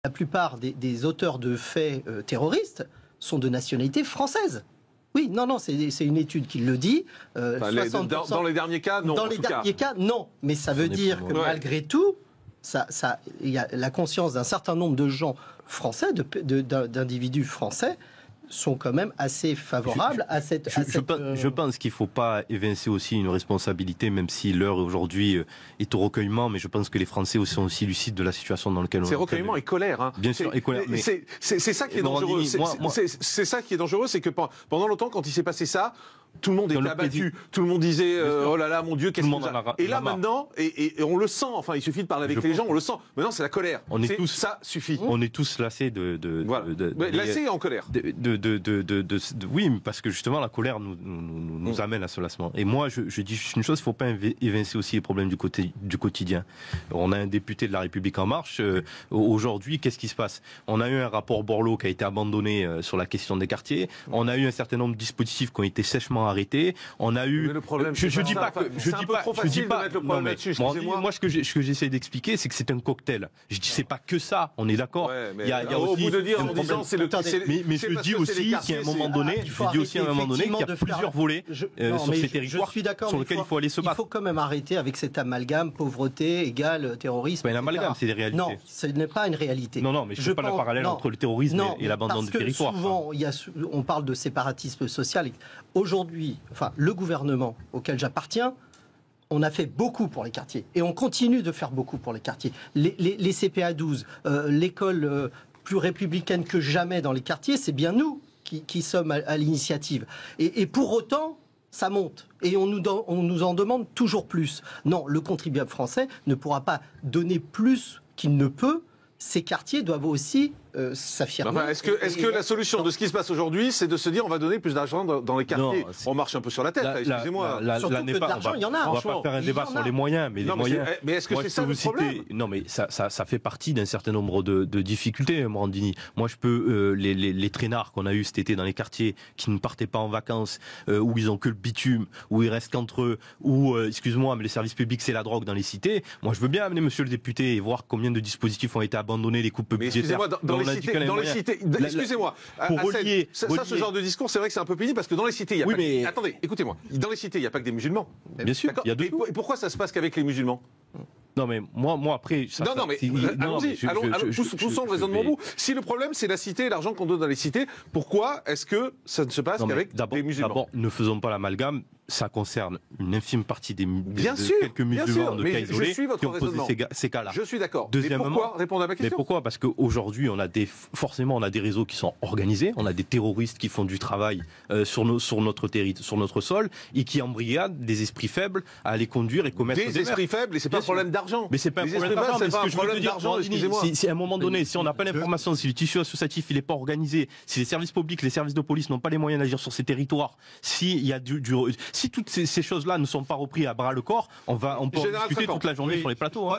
La plupart des auteurs de faits terroristes sont de nationalité française. Oui, non, c'est une étude qui le dit. Dans les derniers cas, non. Dans les derniers cas, non. Mais ça veut dire que malgré tout, il y a la conscience d'un certain nombre de gens français, d'individus français, sont quand même assez favorables à cette... Je pense qu'il ne faut pas évincer aussi une responsabilité, même si l'heure aujourd'hui est au recueillement, mais je pense que les Français sont aussi lucides de la situation dans laquelle on est. C'est recueillement et colère. Hein. Bien sûr, et colère. Mais c'est ça qui est dangereux. C'est ça qui est dangereux, c'est que pendant longtemps, quand il s'est passé ça, tout le monde était abattu. Tout le monde disait oh là là, mon Dieu, qu'est-ce que ça... Et là maintenant, et on le sent. Enfin, il suffit de parler avec les gens, on le sent. Maintenant, c'est la colère. Ça suffit. On est tous lassés lassés et en colère. Oui, parce que justement la colère nous amène à ce lassement. Et moi, je dis juste une chose, il ne faut pas évincer aussi les problèmes du quotidien. On a un député de La République En Marche. Aujourd'hui, qu'est-ce qui se passe? On a eu un rapport Borloo qui a été abandonné sur la question des quartiers. On a eu un certain nombre de dispositifs qui ont été sèchement arrêtés. On a eu... Mais le problème, je dis pas que... C'est un peu trop facile de mettre le problème là-dessus, excusez-moi. Moi, ce que j'essaie d'expliquer, c'est que c'est un cocktail. Je dis, c'est pas que ça, on est d'accord. Ouais, il y a au bout de dire, en disant, c'est le... Mais je dis aussi qu'à un moment donné, qu'il y a plusieurs volets sur ces territoires sur lesquels il faut aller se battre. Il faut quand même arrêter avec cet amalgame pauvreté égale terrorisme. Mais l'amalgame, c'est des réalités. Non, ce n'est pas une réalité. Non, mais je ne fais pas le parallèle entre le terrorisme et l'abandon du territoire. Souvent, on parle de séparatisme social. Aujourd'hui, le gouvernement auquel j'appartiens, on a fait beaucoup pour les quartiers. Et on continue de faire beaucoup pour les quartiers. Les CPA 12, l'école plus républicaine que jamais dans les quartiers, c'est bien nous qui sommes à l'initiative. Et pour autant, ça monte. Et on nous en demande toujours plus. Non, le contribuable français ne pourra pas donner plus qu'il ne peut. Ces quartiers doivent aussi s'affirmer. Est-ce que la solution de ce qui se passe aujourd'hui, c'est de se dire on va donner plus d'argent dans les quartiers? Non, on marche un peu sur la tête, excusez-moi. Surtout que de l'argent, il y en a. On va pas faire un débat sur les moyens, mais les moyens... Mais est-ce que c'est ça le problème? Non, mais ça fait partie d'un certain nombre de difficultés, Morandini. Moi, je peux... Les traînards qu'on a eu cet été dans les quartiers, qui ne partaient pas en vacances, où ils ont que le bitume, où ils restent qu'entre eux, où, excuse-moi, mais les services publics, c'est la drogue dans les cités. Moi, je veux bien amener monsieur le député et voir combien de dispositifs ont été abandonnés, les coupes budgétaires. Dans les cités, excusez-moi, ce genre de discours, c'est vrai que c'est un peu pénible parce que dans les cités, il y a pas... Attendez, écoutez-moi, dans les cités, il n'y a pas que des musulmans. Bien sûr, il y a deux. Et pourquoi ça se passe qu'avec les musulmans? Non mais moi après... allons-y, poussons le raisonnement au bout. Si le problème c'est la cité et l'argent qu'on donne dans les cités, pourquoi est-ce que ça ne se passe qu'avec des musulmans? D'abord, ne faisons pas l'amalgame, ça concerne une infime partie des quelques musulmans de cas isolés qui ont posé ces cas-là. Je suis d'accord. Deuxièmement, mais pourquoi? Répondre à ma question. Mais pourquoi? Parce qu'aujourd'hui, forcément, on a des réseaux qui sont organisés, on a des terroristes qui font du travail sur notre territoire, sur notre sol, et qui embrigadent des esprits faibles à les conduire et commettre des esprits faibles, et c'est pas un problème d'argent. Mais c'est pas un problème d'argent, mais ce que je veux dire, si à un moment donné, si on n'a pas l'information, si le tissu associatif il est pas organisé, si les services publics, les services de police n'ont pas les moyens d'agir sur ces territoires, si toutes ces choses-là ne sont pas reprises à bras le corps, on peut en discuter toute la journée sur les plateaux.